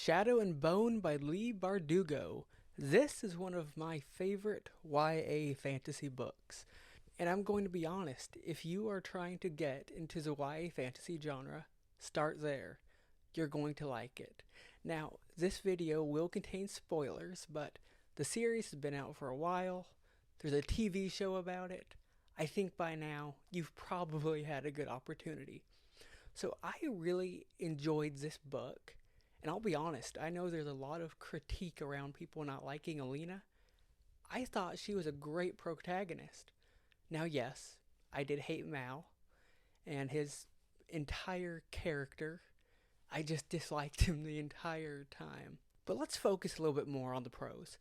Shadow and Bone by Lee Bardugo. This is one of my favorite YA fantasy books. And I'm going to be honest, if you are trying to get into the YA fantasy genre, start there. You're going to like it. Now, this video will contain spoilers, but the series has been out for a while. There's a TV show about it. I think by now you've probably had a good opportunity. So I really enjoyed this book. And I'll be honest, I know there's a lot of critique around people not liking Alina. I thought she was a great protagonist. Now, yes, I did hate Mal and his entire character. I just disliked him the entire time. But let's focus a little bit more on the pros.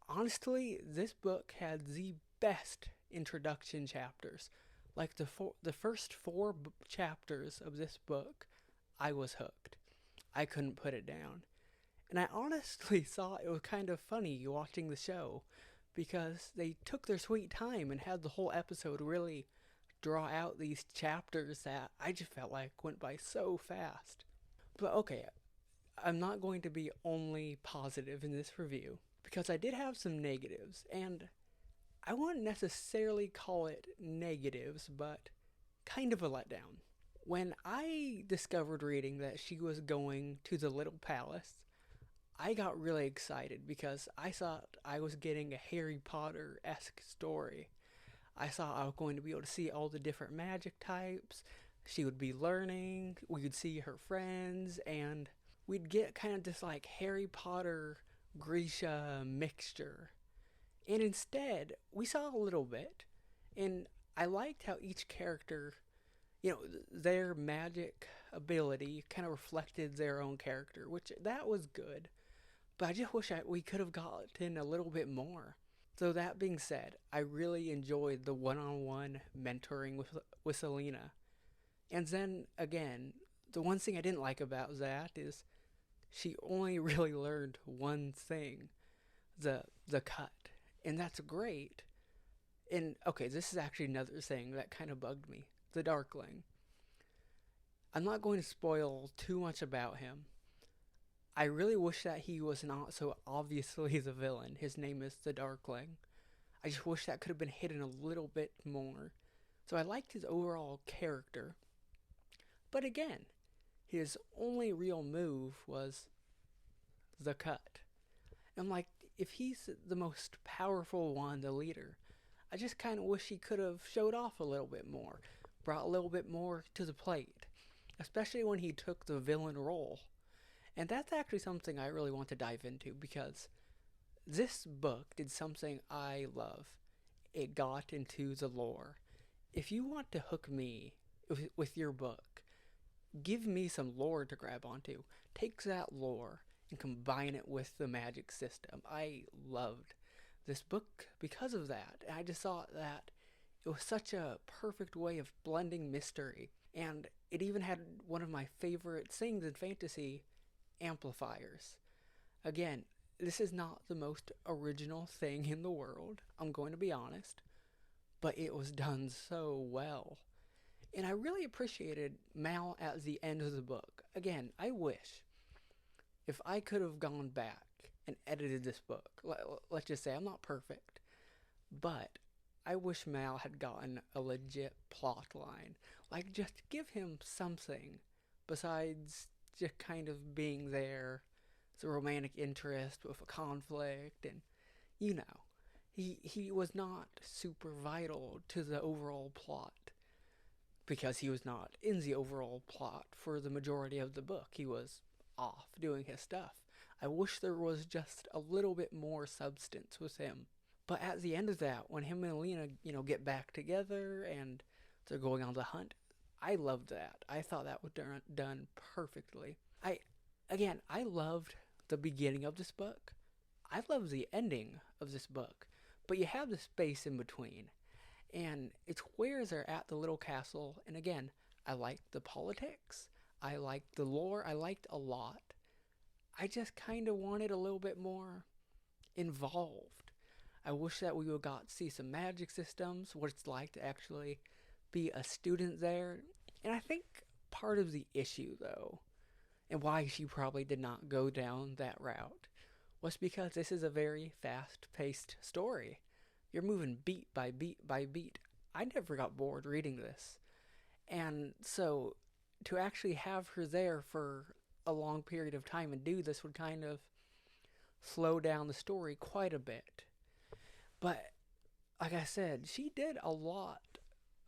Honestly, this book had the best introduction chapters. Like the first four chapters of this book, I was hooked. I couldn't put it down. And I honestly thought it was kind of funny watching the show because they took their sweet time and had the whole episode really draw out these chapters that I just felt like went by so fast. But okay, I'm not going to be only positive in this review because I did have some negatives, and I wouldn't necessarily call it negatives, but kind of a letdown. When I discovered reading that she was going to the Little Palace, I got really excited because I thought I was getting a Harry Potter-esque story. I thought I was going to be able to see all the different magic types. She would be learning, we would see her friends, and we'd get kind of this like Harry Potter Grisha mixture. And instead, we saw a little bit, and I liked how each character, their magic ability kind of reflected their own character, which that was good. But I just wish we could have gotten a little bit more. So that being said, I really enjoyed the one-on-one mentoring with Selena. And then again, the one thing I didn't like about that is she only really learned one thing, the cut. And that's great. And okay, this is actually another thing that kind of bugged me. The Darkling. I'm not going to spoil too much about him. I really wish that he was not so obviously the villain. His name is the Darkling. I just wish that could have been hidden a little bit more. So I liked his overall character. But again, his only real move was the cut. I'm like, if he's the most powerful one, the leader, I just kind of wish he could have showed off a little bit more, brought a little bit more to the plate, especially when he took the villain role. And that's actually something I really want to dive into because this book did something I love. It got into the lore. If you want to hook me with your book, give me some lore to grab onto. Take that lore and combine it with the magic system. I loved this book because of that. And I just thought that it was such a perfect way of blending mystery. And it even had one of my favorite things in fantasy, amplifiers. Again, this is not the most original thing in the world, I'm going to be honest, but it was done so well. And I really appreciated Mal at the end of the book. Again, I wish if I could have gone back and edited this book, let's just say I'm not perfect, but I wish Mal had gotten a legit plot line. Like, just give him something besides just kind of being there, the romantic interest with a conflict, and he was not super vital to the overall plot because he was not in the overall plot for the majority of the book. He was off doing his stuff. I wish there was just a little bit more substance with him. But at the end of that, when him and Alina, get back together and they're going on the hunt, I loved that. I thought that was done perfectly. I loved the beginning of this book. I love the ending of this book. But you have the space in between. And it's where they're at the little castle. And again, I liked the politics. I liked the lore. I liked a lot. I just kind of wanted a little bit more involved. I wish that we would got to see some magic systems, what it's like to actually be a student there. And I think part of the issue, though, and why she probably did not go down that route was because this is a very fast paced story. You're moving beat by beat by beat. I never got bored reading this. And so to actually have her there for a long period of time and do this would kind of slow down the story quite a bit. But like I said, she did a lot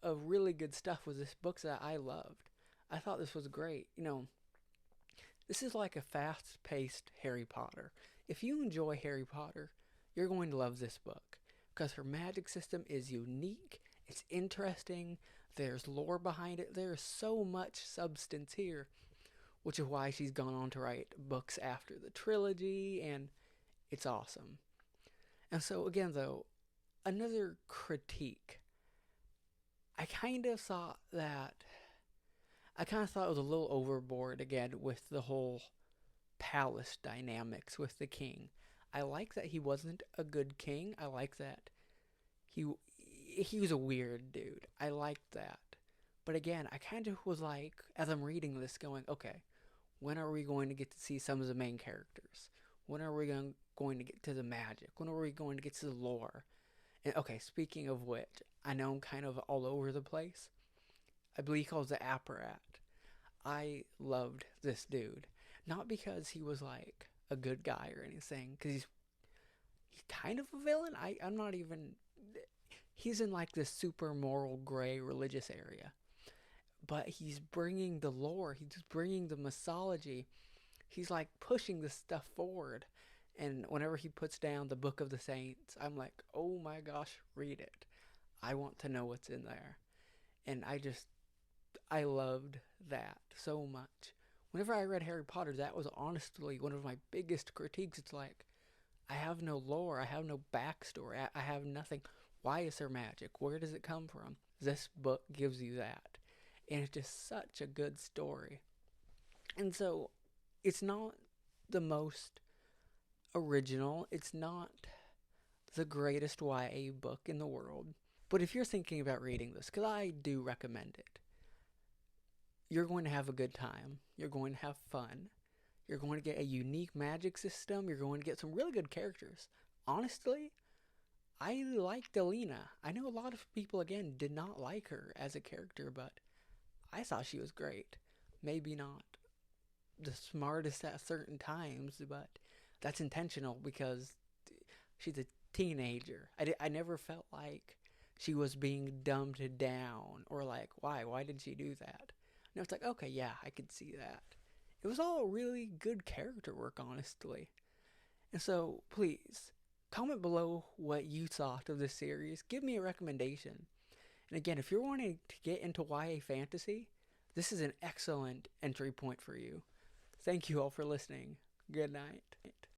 of really good stuff with this book that I loved. I thought this was great. This is like a fast paced Harry Potter. If you enjoy Harry Potter, you're going to love this book because her magic system is unique, it's interesting, there's lore behind it, there's so much substance here, which is why she's gone on to write books after the trilogy, and it's awesome. And so, again, though, another critique. I kind of thought that it was a little overboard again with the whole palace dynamics with the king. I like that he wasn't a good king. I like that he he was a weird dude. I liked that. But again, I kind of was like, as I'm reading this, going, okay, when are we going to get to see some of the main characters? When are we going to get to the magic? When are we going to get to the lore? And okay, speaking of which, I know I'm kind of all over the place. I believe he calls the Apparat. I loved this dude. Not because he was like a good guy or anything, because he's kind of a villain. I'm not even. He's in like this super moral gray religious area, but he's bringing the lore. He's bringing the mythology. He's like pushing this stuff forward. And whenever he puts down the Book of the Saints, I'm like, oh my gosh, read it. I want to know what's in there. And I loved that so much. Whenever I read Harry Potter, that was honestly one of my biggest critiques. It's like, I have no lore, I have no backstory, I have nothing. Why is there magic? Where does it come from? This book gives you that. And it's just such a good story. And so, it's not the most original, it's not the greatest YA book in the world. But if you're thinking about reading this, because I do recommend it, you're going to have a good time. You're going to have fun. You're going to get a unique magic system. You're going to get some really good characters. Honestly, I liked Alina. I know a lot of people, again, did not like her as a character, but I thought she was great. Maybe not the smartest at certain times, but that's intentional because she's a teenager. I never felt like she was being dumbed down or like, why did she do that? No, it's like, okay, yeah, I could see that. It was all really good character work, honestly. And so, please, comment below what you thought of this series. Give me a recommendation. And again, if you're wanting to get into YA fantasy, this is an excellent entry point for you. Thank you all for listening. Good night.